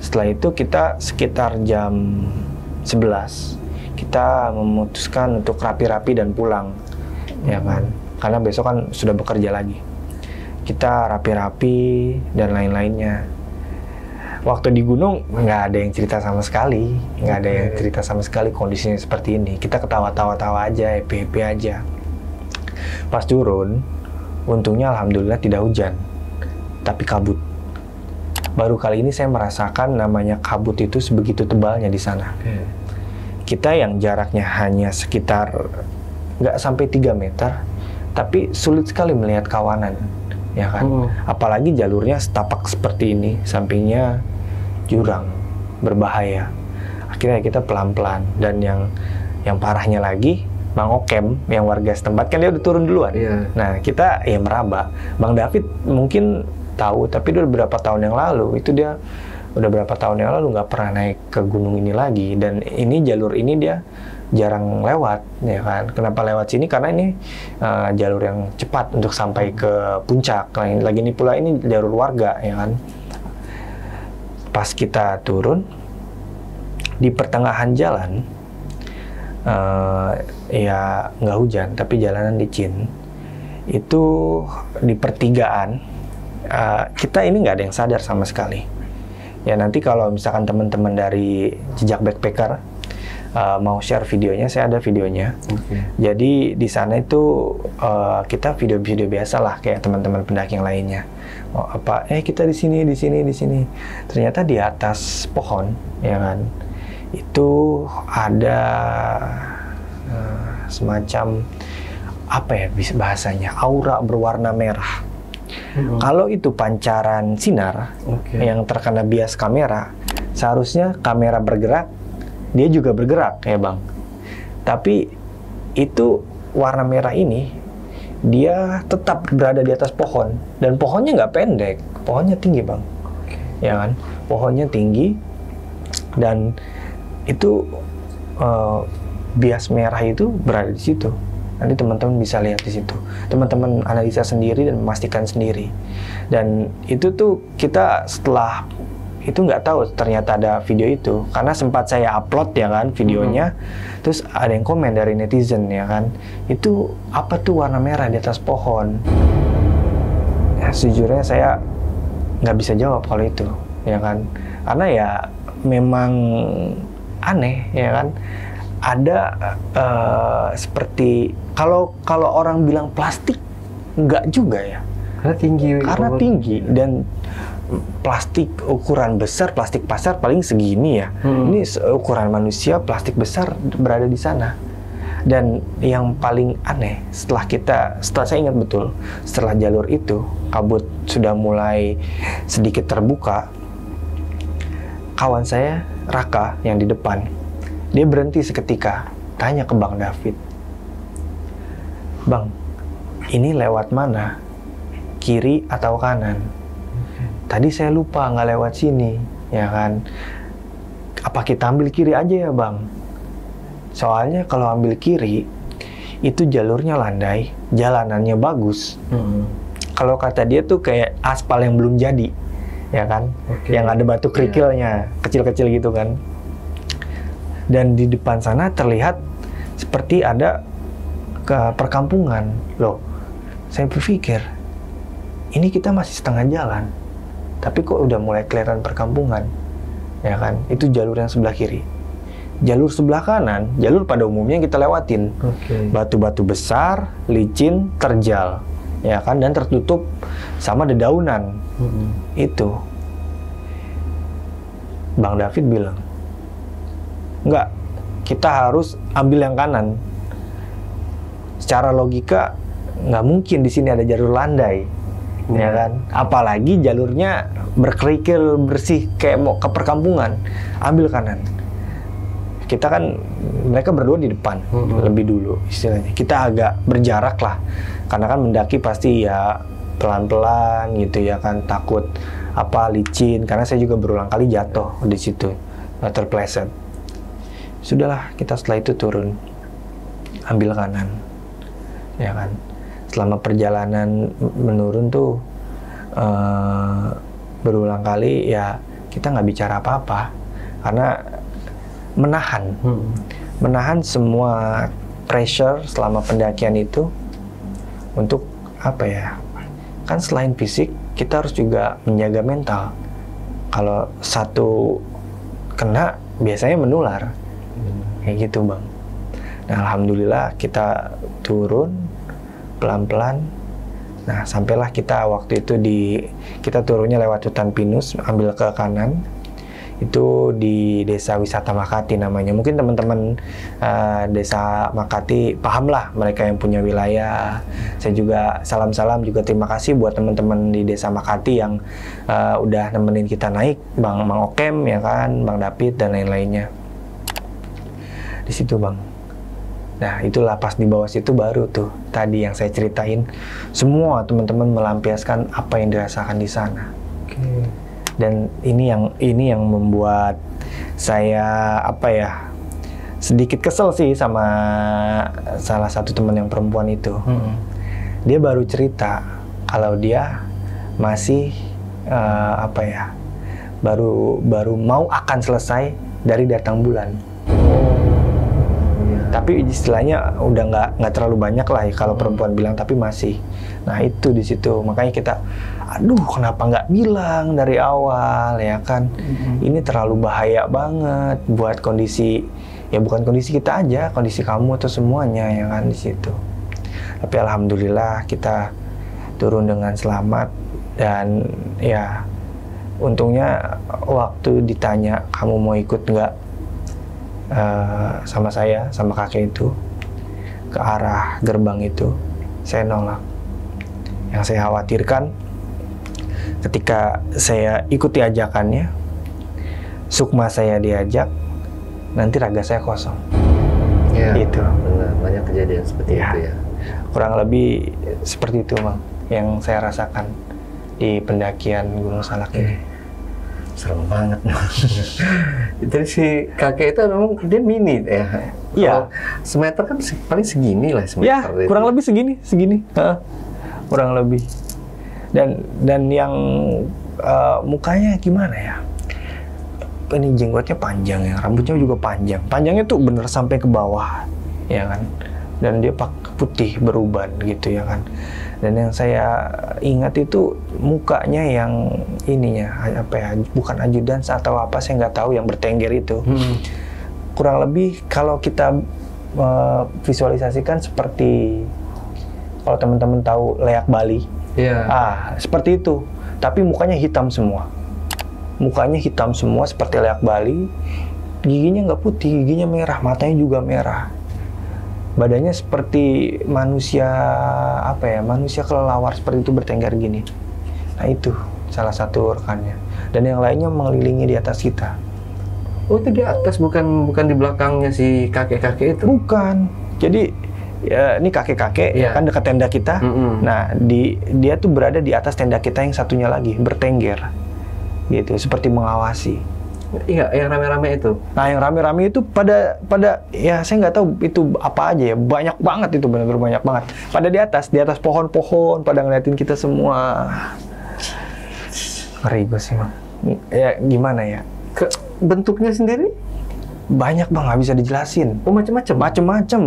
Setelah itu kita sekitar jam 11, kita memutuskan untuk rapi-rapi dan pulang, ya kan? Karena besok kan sudah bekerja lagi. Kita rapi-rapi dan lain-lainnya. Waktu di gunung nggak ada yang cerita sama sekali, kondisinya seperti ini. Kita ketawa-tawa aja, happy aja. Pas turun, untungnya alhamdulillah tidak hujan, tapi kabut. Baru kali ini saya merasakan namanya kabut itu sebegitu tebalnya di sana. Kita yang jaraknya hanya sekitar nggak sampai 3 meter, tapi sulit sekali melihat kawanan, ya kan? Apalagi jalurnya setapak seperti ini, sampingnya jurang, berbahaya. Akhirnya kita pelan-pelan, dan yang parahnya lagi, Bang Okem yang warga setempat kan dia udah turun duluan. Nah, kita ya meraba. Bang David mungkin tahu, tapi udah beberapa tahun yang lalu dia udah berapa tahun yang lalu nggak pernah naik ke gunung ini lagi, dan ini jalur ini dia jarang lewat, ya kan? Kenapa lewat sini? Karena ini jalur yang cepat untuk sampai ke puncak. Lagi ini pula ini jalur warga, ya kan? Pas kita turun di pertengahan jalan, ya nggak hujan, tapi jalanan licin. Itu di pertigaan, kita ini nggak ada yang sadar sama sekali. Ya nanti kalau misalkan teman-teman dari Jejak Backpacker mau share videonya, saya ada videonya. Jadi di sana itu kita video-video biasa lah kayak teman-teman pendaki yang lainnya. Kita di sini. Ternyata di atas pohon, ya kan, itu ada semacam bahasanya aura berwarna merah. Kalau itu pancaran sinar yang terkena bias kamera, seharusnya kamera bergerak, dia juga bergerak, ya Bang. Tapi itu warna merah ini dia tetap berada di atas pohon, dan pohonnya nggak pendek, pohonnya tinggi, Bang. Ya kan, pohonnya tinggi, dan itu bias merah itu berada di situ. Nanti teman-teman bisa lihat di situ. Teman-teman analisa sendiri dan memastikan sendiri. Dan itu tuh kita setelah itu nggak tahu ternyata ada video itu, karena sempat saya upload, ya kan, videonya. Terus ada yang komen dari netizen, ya kan, itu apa tuh warna merah di atas pohon? Ya, sejujurnya saya nggak bisa jawab kalau itu, ya kan, karena ya memang aneh, ya kan. Ada seperti kalau orang bilang plastik, nggak juga ya, karena tinggi dan plastik ukuran besar, plastik pasar paling segini ya. Ini ukuran manusia, plastik besar berada di sana. Dan yang paling aneh, setelah saya ingat betul, setelah jalur itu kabut sudah mulai sedikit terbuka, kawan saya Raka yang di depan, dia berhenti seketika, tanya ke Bang David, "Bang, ini lewat mana? Kiri atau kanan? Tadi saya lupa nggak lewat sini, ya kan? Apa kita ambil kiri aja ya, Bang? Soalnya kalau ambil kiri, itu jalurnya landai, jalanannya bagus. kalau kata dia tuh kayak aspal yang belum jadi, ya kan? Yang ada batu kerikilnya, kecil-kecil gitu kan. Dan di depan sana terlihat seperti ada ke perkampungan. Loh, saya berpikir, ini kita masih setengah jalan, tapi kok udah mulai kelihatan perkampungan, ya kan? Itu jalur yang sebelah kiri. Jalur sebelah kanan, jalur pada umumnya yang kita lewatin. Batu-batu besar, licin, terjal, ya kan? Dan tertutup sama dedaunan. Itu. Bang David bilang, enggak, kita harus ambil yang kanan. Secara logika, nggak mungkin di sini ada jalur landai, ya kan? Apalagi jalurnya berkerikil bersih kayak mau ke perkampungan. Ambil kanan. Kita kan, mereka berdua di depan, lebih dulu istilahnya. Kita agak berjarak lah, karena kan mendaki pasti ya pelan-pelan gitu ya kan, takut apa licin. Karena saya juga berulang kali jatuh di situ, terpleset. Sudahlah, kita setelah itu turun, ambil kanan, ya kan. Selama perjalanan menurun tuh berulang kali ya kita nggak bicara apa-apa, karena menahan semua pressure selama pendakian itu untuk apa ya, kan selain fisik kita harus juga menjaga mental. Kalau satu kena biasanya menular, kayak gitu Bang. Nah, alhamdulillah kita turun pelan-pelan. Nah, sampailah kita waktu itu kita turunnya lewat hutan pinus, ambil ke kanan. Itu di Desa Wisata Makati namanya. Mungkin teman-teman Desa Makati paham lah, mereka yang punya wilayah. Saya juga salam-salam juga terima kasih buat teman-teman di Desa Makati yang udah nemenin kita naik, Bang Okem ya kan, Bang David dan lain-lainnya. Di situ Bang. Nah, itulah pas di bawah situ baru tuh tadi yang saya ceritain, semua teman-teman melampiaskan apa yang dirasakan di sana. Dan ini yang membuat saya apa ya, sedikit kesel sih sama salah satu teman yang perempuan itu. Dia baru cerita kalau dia masih apa ya, baru mau akan selesai dari datang bulan. Tapi istilahnya udah nggak terlalu banyak lah ya kalau perempuan bilang, tapi masih. Nah itu di situ makanya kita, aduh kenapa nggak bilang dari awal ya kan? Ini terlalu bahaya banget buat kondisi, ya bukan kondisi kita aja, kondisi kamu atau semuanya ya kan di situ. Tapi alhamdulillah kita turun dengan selamat dan ya untungnya waktu ditanya kamu mau ikut nggak sama saya, sama kakek itu ke arah gerbang itu, saya nolak. Yang saya khawatirkan ketika saya ikuti ajakannya, sukma saya diajak, nanti raga saya kosong. Ya, itu benar, banyak kejadian seperti itu ya. Kurang lebih seperti itu Bang, yang saya rasakan di pendakian Gunung Salak ini. Serem banget. Jadi si kakek itu memang dia mini ya. Iya. Semeter kan paling segini lah semeter. Ya, kurang lebih segini. Kurang lebih. Dan yang mukanya gimana ya? Ini jenggotnya panjang ya, rambutnya juga panjang. Panjangnya tuh bener sampai ke bawah, ya kan? Dan dia pakai putih beruban gitu ya kan. Dan yang saya ingat itu mukanya yang ininya apa ya, bukan ajudan atau apa, saya nggak tahu, yang bertengger itu. Kurang lebih kalau kita visualisasikan seperti kalau teman-teman tahu leak Bali, seperti itu. Tapi mukanya hitam semua. Mukanya hitam semua seperti leak Bali. Giginya nggak putih, giginya merah, matanya juga merah. Badannya seperti manusia apa ya, manusia kelelawar seperti itu, bertengger gini. Nah itu salah satu rekannya, dan yang lainnya mengelilingi di atas kita. Oh itu di atas, bukan di belakangnya si kakek-kakek itu? Bukan. Jadi ya, ini kakek-kakek ya kan dekat tenda kita. Nah dia tuh berada di atas tenda kita yang satunya lagi, bertengger gitu, seperti mengawasi. Iya, yang rame-rame itu. Nah, yang rame-rame itu pada ya saya nggak tahu itu apa aja ya. Banyak banget itu, benar-benar banyak banget. Pada di atas pohon-pohon, pada ngeliatin kita semua. Ngeri gue sih, Bang. Ya gimana ya? Bentuknya sendiri? Banyak, Bang, nggak bisa dijelasin. Oh, macam-macam? Macem-macem.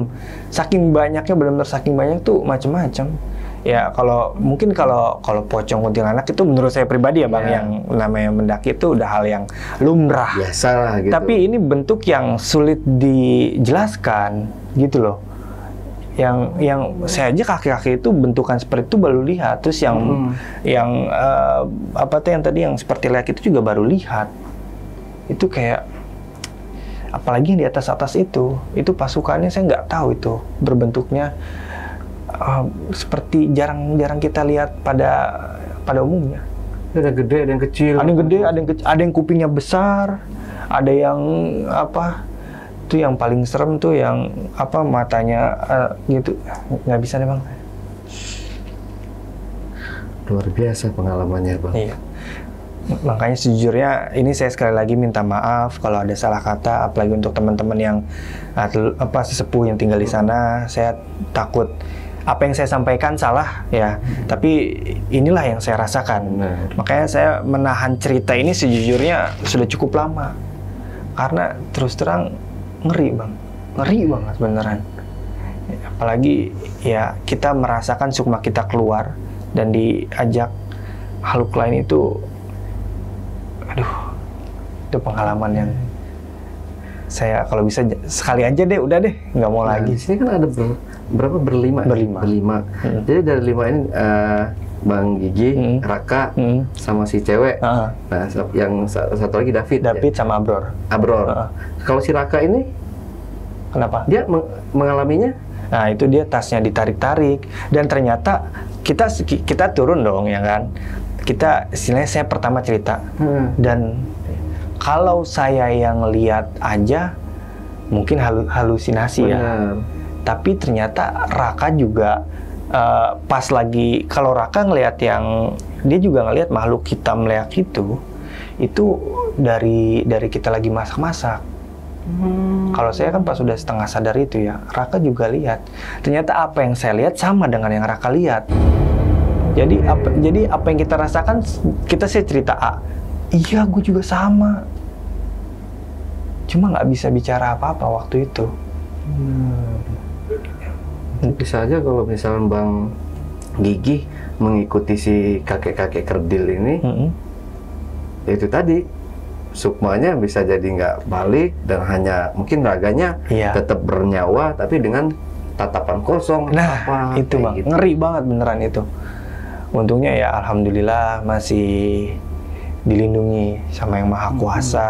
Saking banyaknya, benar-benar saking banyak tuh macem-macem. Ya mungkin kalau pocong kuntilanak itu menurut saya pribadi ya, Bang, yang namanya mendaki itu udah hal yang lumrah. Biasa lah gitu. Tapi ini bentuk yang sulit dijelaskan gitu loh. Yang saya aja kaki-kaki itu bentukan seperti itu baru lihat. Terus yang apa tuh yang tadi yang seperti lek itu juga baru lihat. Itu kayak apalagi yang di atas itu pasukannya saya nggak tahu itu berbentuknya seperti jarang kita lihat pada umumnya. Ada gede, ada yang kecil. Ada yang gede, ada yang kupingnya besar, ada yang apa? Itu yang paling serem tuh yang apa matanya gitu. Nggak bisa deh, Bang. Luar biasa pengalamannya, Bang. Iya. Makanya sejujurnya ini saya sekali lagi minta maaf kalau ada salah kata, apalagi untuk teman-teman yang sesepuh yang tinggal di sana. Saya takut apa yang saya sampaikan salah ya, tapi inilah yang saya rasakan. Makanya saya menahan cerita ini sejujurnya sudah cukup lama, karena terus terang ngeri, Bang, ngeri banget beneran. Apalagi ya kita merasakan sukma kita keluar dan diajak makhluk lain itu, aduh, itu pengalaman yang saya kalau bisa sekali aja deh, udah deh, nggak mau lagi. Di sini kan ada berapa? Berlima. Jadi dari 5 ini Bang Gigi, Raka, sama si cewek. Nah, yang satu lagi David ya? Sama Abror. Kalau si Raka ini, kenapa? Dia mengalaminya? Nah, itu dia tasnya ditarik-tarik dan ternyata kita turun dong, ya kan? Kita istilahnya saya pertama cerita dan kalau saya yang lihat aja mungkin halusinasi ya. Tapi ternyata Raka juga pas lagi, kalau Raka ngelihat yang dia juga ngelihat makhluk hitam leak itu dari kita lagi masak-masak. Kalau saya kan pas sudah setengah sadar itu ya, Raka juga lihat. Ternyata apa yang saya lihat sama dengan yang Raka lihat. Jadi apa yang kita rasakan, saya cerita A, iya gue juga sama. Cuma nggak bisa bicara apa-apa waktu itu. Bisa aja kalau misalnya Bang Gigi mengikuti si kakek-kakek kerdil ini, itu tadi sukmanya bisa jadi nggak balik dan hanya mungkin raganya tetap bernyawa tapi dengan tatapan kosong. Nah, itu Bang, gitu. Ngeri banget beneran itu. Untungnya ya alhamdulillah masih dilindungi sama Yang Maha Kuasa.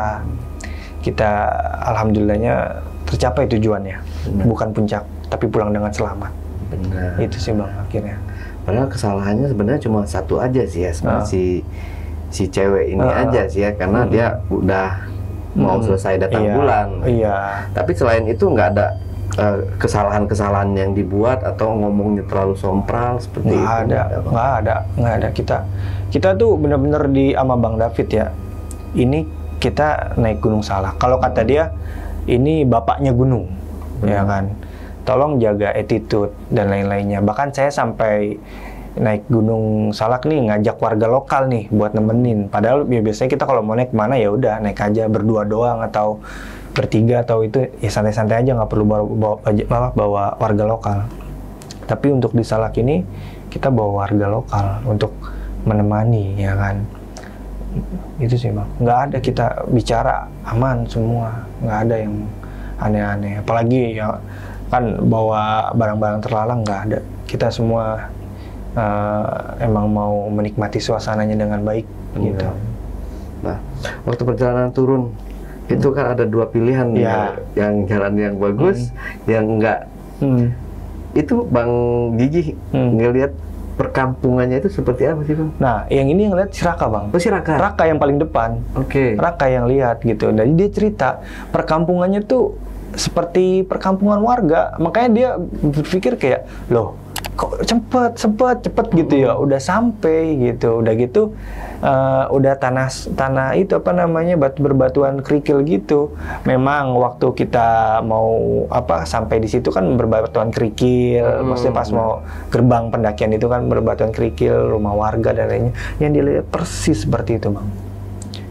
Kita alhamdulillahnya tercapai tujuannya. Bukan puncak, tapi pulang dengan selamat. Benar. Itu sih Bang akhirnya. Padahal kesalahannya sebenarnya cuma satu aja sih ya, si cewek ini aja sih ya, karena dia udah mau selesai datang bulan. Iya. Tapi selain itu nggak ada kesalahan-kesalahan yang dibuat atau ngomongnya terlalu sompral seperti itu. Nggak ada. Kita tuh bener-bener di sama Bang David ya. Ini kita naik Gunung Salak. Kalau kata dia, ini bapaknya gunung, ya kan. Tolong jaga attitude dan lain-lainnya. Bahkan saya sampai naik Gunung Salak nih ngajak warga lokal nih buat nemenin. Padahal ya biasanya kita kalau mau naik kemana ya udah naik aja berdua doang atau bertiga atau itu ya santai-santai aja, nggak perlu bawa warga lokal. Tapi untuk di Salak ini kita bawa warga lokal untuk menemani, ya kan. Itu sih Bang, nggak ada kita bicara aman semua, nggak ada yang aneh-aneh. Apalagi ya kan bawa barang-barang terlarang, nggak ada. Kita semua emang mau menikmati suasananya dengan baik gitu. Nah, waktu perjalanan turun itu kan ada 2 pilihan ya, yang jalan yang bagus, yang enggak. Itu Bang Gigi ngelihat perkampungannya itu seperti apa sih Bang? Nah, yang ini ngeliat si Raka Bang. Oh, si Raka? Raka yang paling depan. Raka yang lihat gitu. Jadi dia cerita perkampungannya tuh seperti perkampungan warga. Makanya dia berpikir kayak, loh kok cepet gitu ya, udah sampai gitu, udah gitu udah tanah itu apa namanya berbatuan kerikil gitu. Memang waktu kita mau sampai di situ kan berbatuan kerikil, maksudnya pas mau gerbang pendakian itu kan berbatuan kerikil, rumah warga dan lainnya, yang dilihat persis seperti itu Bang.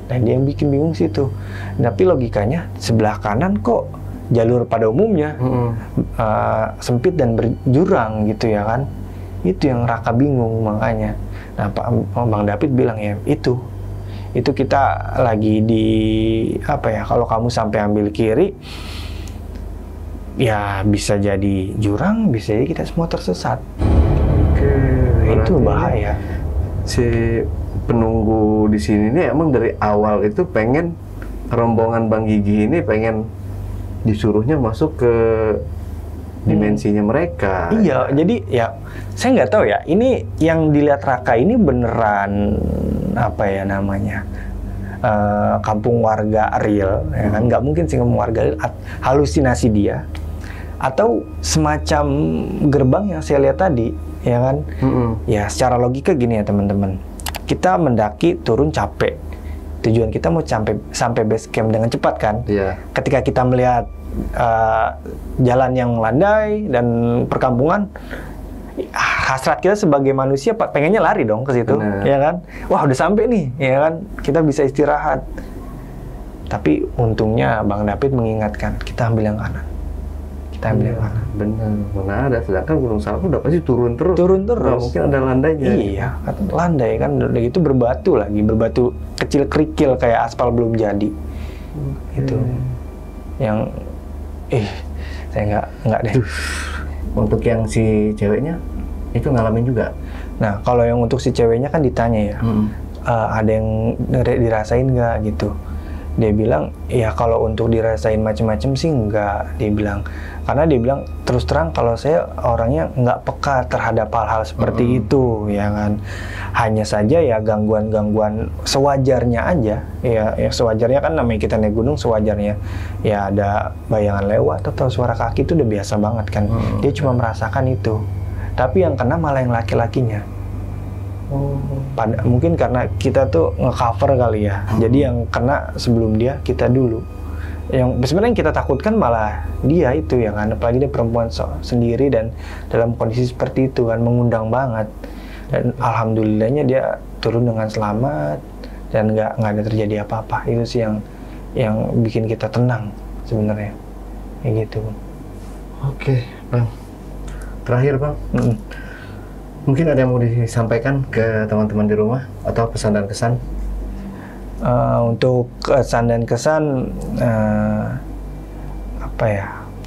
Dan dia yang bikin bingung sih itu. Tapi logikanya sebelah kanan kok jalur pada umumnya sempit dan berjurang gitu ya kan. Itu yang Raka bingung makanya. Nah Bang David bilang ya itu kita lagi di kalau kamu sampai ambil kiri ya bisa jadi jurang, bisa jadi kita semua tersesat. Itu bahaya. Si penunggu di sini nih emang dari awal itu pengen rombongan Bang Gigi ini pengen disuruhnya masuk ke dimensinya mereka. Iya, jadi ya saya nggak tahu ya. Ini yang dilihat Raka ini beneran kampung warga real, ya kan? Nggak mungkin sih kampung warga real, halusinasi dia, atau semacam gerbang yang saya lihat tadi, ya kan? Ya secara logika gini ya teman-teman. Kita mendaki turun capek, tujuan kita mau sampai base camp dengan cepat kan? Iya. Ketika kita melihat jalan yang landai dan perkampungan, hasrat kita sebagai manusia pengennya lari dong ke situ, ya kan? Wah udah sampai nih, ya kan? Kita bisa istirahat. Tapi untungnya Bang David mengingatkan kita ambil yang kanan. Benar, mana ada, sedangkan Gunung Salak udah pasti turun terus. Nggak mungkin ada landainya. Iya, kan landai kan, udah gitu berbatu kecil kerikil kayak aspal belum jadi. Itu yang saya nggak deh. Untuk yang si ceweknya itu ngalamin juga. Nah kalau yang untuk si ceweknya kan ditanya ya, ada yang dirasain nggak gitu. Dia bilang, ya kalau untuk dirasain macam-macam sih enggak, dia bilang. Karena dia bilang, terus terang kalau saya orangnya nggak peka terhadap hal-hal seperti itu, ya kan. Hanya saja ya gangguan-gangguan sewajarnya aja, ya sewajarnya kan namanya kita naik gunung sewajarnya. Ya ada bayangan lewat atau suara kaki itu udah biasa banget kan. Dia cuma merasakan itu. Tapi yang kena malah yang laki-lakinya. Mungkin karena kita tuh nge-cover kali ya. Jadi yang kena sebelum dia kita dulu. Yang sebenarnya yang kita takutkan malah dia itu ya kan. Apalagi dia perempuan sendiri dan dalam kondisi seperti itu kan, mengundang banget. Dan alhamdulillahnya dia turun dengan selamat dan nggak ada terjadi apa-apa. Itu sih yang bikin kita tenang sebenarnya. Kayak gitu. Oke, Bang. Terakhir, Bang. Mungkin ada yang mau disampaikan ke teman-teman di rumah atau pesan dan kesan? Untuk kesan dan kesan,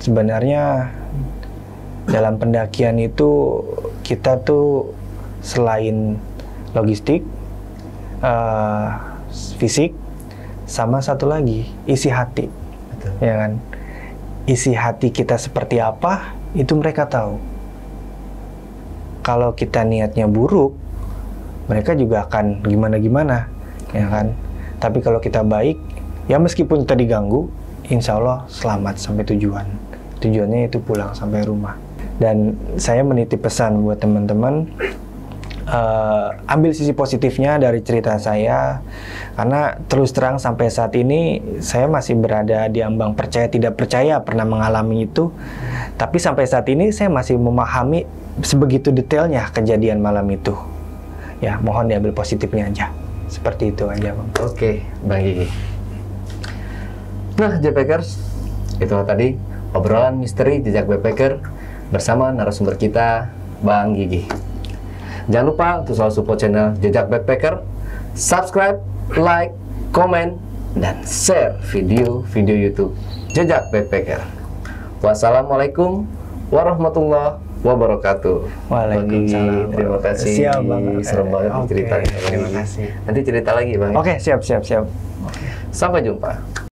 sebenarnya dalam pendakian itu kita tuh selain logistik, fisik, sama satu lagi isi hati. Betul. Ya kan? Isi hati kita seperti apa itu mereka tahu. Kalau kita niatnya buruk, mereka juga akan gimana-gimana, ya kan? Tapi kalau kita baik, ya meskipun kita diganggu, insya Allah selamat sampai tujuan. Tujuannya itu pulang sampai rumah. Dan saya menitip pesan buat teman-teman, ambil sisi positifnya dari cerita saya, karena terus terang sampai saat ini saya masih berada di ambang percaya tidak percaya pernah mengalami itu. Tapi sampai saat ini saya masih memahami sebegitu detailnya kejadian malam itu. Ya, mohon diambil positifnya aja. Seperti itu aja, Bang. Oke, Bang Gigi. Nah, Backpackers, itu tadi obrolan misteri jejak backpacker bersama narasumber kita, Bang Gigi. Jangan lupa untuk selalu support channel Jejak Backpacker, subscribe, like, komen, dan share video-video YouTube Jejak Backpacker. Wassalamualaikum warahmatullahi wabarakatuh. Waalaikumsalam. Terima kasih. Siap, Bang. Serem banget ceritanya. Terima kasih. Nanti cerita lagi, Bang. Oke, siap. Sampai jumpa.